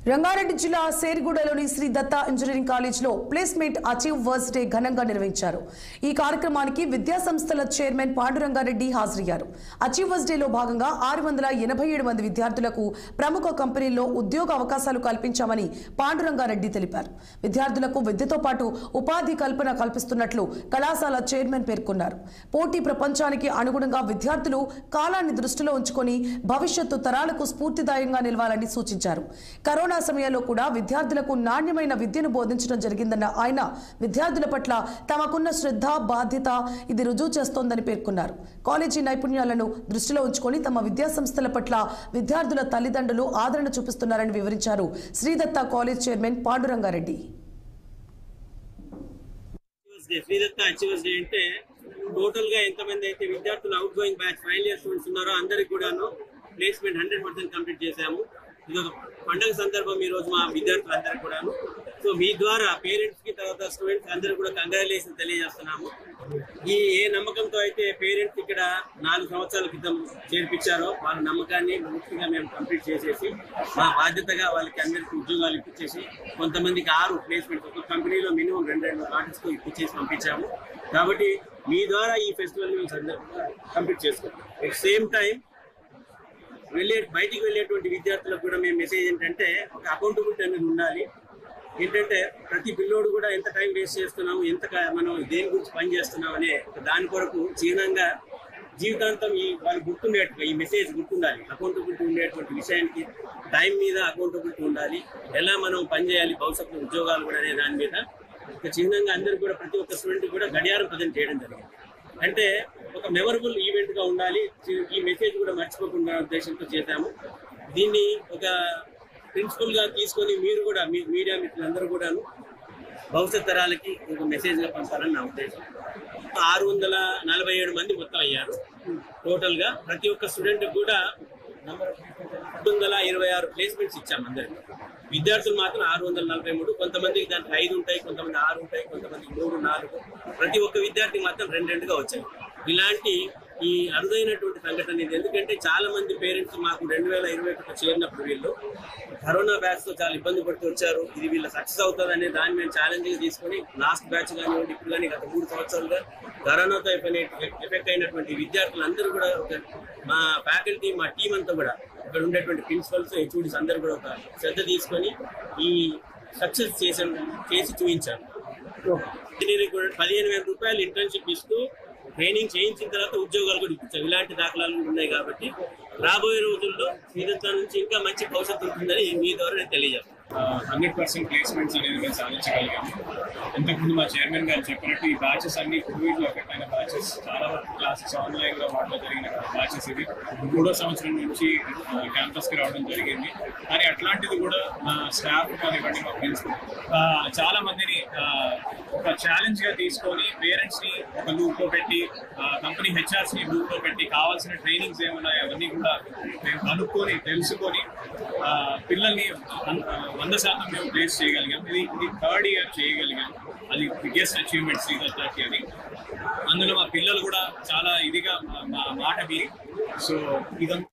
రంగారెడ్డి జిల్లా సేరిగూడలోని శ్రీ దత్త ఇంజనీరింగ్ కాలేజ్లో placement achievers day ఘనంగా నిర్వహించారు. ఈ కార్యక్రమానికి విద్యా సంస్థల చైర్మన్ పాండురంగారెడ్డి హాజరయ్యారు. అచీవర్స్ డేలో భాగంగా 687 మంది విద్యార్థులకు ప్రముఖ కంపెనీల్లో ఉద్యోగ అవకాశాలు కల్పించామని పాండురంగారెడ్డి తెలిపారు. విద్యార్థులకు విద్యతో పాటు ఉపాధి కల్పన కల్పిస్తున్నట్లు కళాశాల చైర్మన్ పేర్కొన్నారు. పోటీ ప్రపంచానికి అనుగుణంగా విద్యార్థులు కాలాన్ని దృష్టిలో ఉంచుకొని భవిష్యత్తు తరాలకు స్ఫూర్తిదాయంగా నిలవాలని సూచించారు. కరోనా సమయంలో కూడా విద్యార్థులకు నాణ్యమైన విద్యను బోధించడం జరిగిందన్న ఆయన విద్యార్థుల పట్ల తమకున్న శ్రద్ధ బాధ్యత ఇది రుజువు చేస్తోందని పేర్కొన్నారు. కాలేజీ నైపుణ్యాలను దృష్టిలో ఉంచుకొని తమ విద్యా సంస్థల పట్ల విద్యార్థుల తల్లిదండ్రులు ఆదరణ చూపిస్తున్నారని వివరించారు Sridatta college chairman Panduranga Reddy. Total గా ఎంతమంది అయితే విద్యార్థులు out going batch final year students ఉన్నారో అందరికి కూడాను ప్లేస్మెంట్ 100% కంప్లీట్ చేశాము. ఇది ఒక పండుగ సందర్భం ఈ రోజు మా విద్యార్థులందరికీ కూడాను. సో మీ ద్వారా పేరెంట్స్ కి తర్వాత స్టూడెంట్స్ అందరూ కూడా కంగ్రాచులేషన్ తెలియజేస్తున్నాము. ఏ నమ్మకంతో అయితే పేరెంట్స్ ఇక్కడ 4 సంవత్సరాల క్రితం చేర్పించారో వాళ్ళ నమ్మకాన్ని ముఖ్యంగా మేము కంప్లీట్ చేసేసి మా బాధ్యతగా వాళ్ళకి అందరికీ ఉద్యోగాలు ఇప్పించేసి కొంతమందికి 6 ప్లేస్మెంట్స్ ఒక కంపెనీలో మినిమం 2 ఆర్టిస్ట్ ఇప్పించేసి పంపించాము. కాబట్టి మీ ద్వారా ఈ ఫెస్టివల్ మేము కంప్లీట్ చేసుకుంటాం. అట్ సేమ్ టైం బయటికి వెళ్ళేటువంటి విద్యార్థులకు కూడా మేము మెసేజ్ ఏంటంటే ఒక అకౌంటబిలిటీ అనేది ఉండాలి. ఏంటంటే ప్రతి పిల్లోడు కూడా ఎంత టైం వేస్ట్ చేస్తున్నాము, ఎంత మనం దేని గురించి పని చేస్తున్నాం అనే దాని కొరకు చిహ్నంగా జీవితాంతం వాళ్ళు గుర్తుండేట్టుగా ఈ మెసేజ్ గుర్తుండాలి. అకౌంటబిలిటీ ఉండేటువంటి విషయానికి టైం మీద అకౌంటబిలిటీ ఉండాలి. ఎలా మనం పని చేయాలి భవిష్యత్తు ఉద్యోగాలు కూడా అనే దాని మీద ఒక చిహ్నంగా అందరూ కూడా ప్రతి ఒక్క స్టూడెంట్ కూడా గడియారం ప్రజెంట్ చేయడం జరిగింది. అంటే ఒక మెమరబుల్ ఈవెంట్ గా ఉండాలి. ఈ మెసేజ్ కూడా మర్చిపోకుండా ఉద్దేశంతో చేశాము. దీన్ని ఒక ప్రిన్సిపల్ గా తీసుకొని మీరు కూడా మీ మీడియా మిత్రులందరూ కూడా భవిష్యత్ తరాలకి ఒక మెసేజ్ గా పంపాలని నా ఉద్దేశం. 647 మంది మొత్తం అయ్యారు టోటల్ గా. ప్రతి ఒక్క స్టూడెంట్ కూడా 626 ప్లేస్మెంట్స్ ఇచ్చాము అందరికి. విద్యార్థులు మాత్రం 643. కొంతమందికి దాంట్లో 5 ఉంటాయి, కొంతమంది 6 ఉంటాయి, కొంతమంది 3, 4. ప్రతి ఒక్క విద్యార్థికి మాత్రం 2 వచ్చాయి. ఇలాంటి ఈ అరుదైనటువంటి సంఘటన ఇది. ఎందుకంటే చాలా మంది పేరెంట్స్ మాకు 2021 చేరినప్పుడు వీళ్ళు కరోనా బ్యాచ్ తో చాలా ఇబ్బంది పడుతూ వచ్చారు. ఇది వీళ్ళ సక్సెస్ అవుతుంది అనే దాన్ని మేము ఛాలెంజ్ గా తీసుకొని లాస్ట్ బ్యాచ్ కానివ్వండి ఇప్పుడు కానీ గత 3 సంవత్సరాలుగా కరోనాతో ఎఫెక్ట్ అయినటువంటి విద్యార్థులందరూ కూడా మా ఫ్యాకల్టీ మా టీం అంతా కూడా ఇక్కడ ఉండేటువంటి ప్రిన్సిపల్స్ హెచ్ఓడీస్ అందరూ కూడా ఒక శ్రద్ధ తీసుకొని ఈ సక్సెస్ చేసి చూపించారు. ఇంజనీరింగ్ కూడా 15,000 రూపాయలు ఇంటర్న్షిప్ ఇస్తూ ట్రైనింగ్ చేయించిన తర్వాత ఉద్యోగాలు కూడా ఇప్పించారు. ఇలాంటి దాఖలాలు ఉన్నాయి. కాబట్టి రాబోయే రోజుల్లో శ్రీదత్త నుంచి ఇంకా మంచి భవిష్యత్తు ఉంటుందని మీ ద్వారా నేను తెలియజేస్తాను. 100% ప్లేస్మెంట్స్ అనేది మేము సాధించగలిగాము. ఇంతకుముందు మా చైర్మన్ గారు చెప్పినట్టు ఈ బ్యాచెస్ అన్ని కోవిడ్లో ఎఫెక్ట్ అయిన బ్యాచెస్, చాలా వరకు క్లాసెస్ ఆన్లైన్లో వాటిలో జరిగిన బ్యాచెస్. ఇది 3వ సంవత్సరం నుంచి క్యాంపస్కి రావడం జరిగింది. కానీ అట్లాంటిది కూడా మా స్టాఫ్ కానివ్వండి, మా ప్రిన్సిపల్ చాలా మందిని ఒక ఛాలెంజ్గా తీసుకొని పేరెంట్స్ని ఒక లూప్లో పెట్టి, కంపెనీ హెచ్ఆర్స్ని లూప్లో పెట్టి కావాల్సిన ట్రైనింగ్స్ ఏమున్నాయో అవన్నీ కూడా మేము కనుక్కొని తెలుసుకొని పిల్లల్ని 100% మేము ప్లేస్ చేయగలిగాం. ఇది 3rd ఇయర్ చేయగలిగాం. అది బిగ్గెస్ట్ అచీవ్మెంట్ శ్రీదత్తకి. అది అందులో మా పిల్లలు కూడా చాలా ఇదిగా మా మాట విని సో ఇదంతా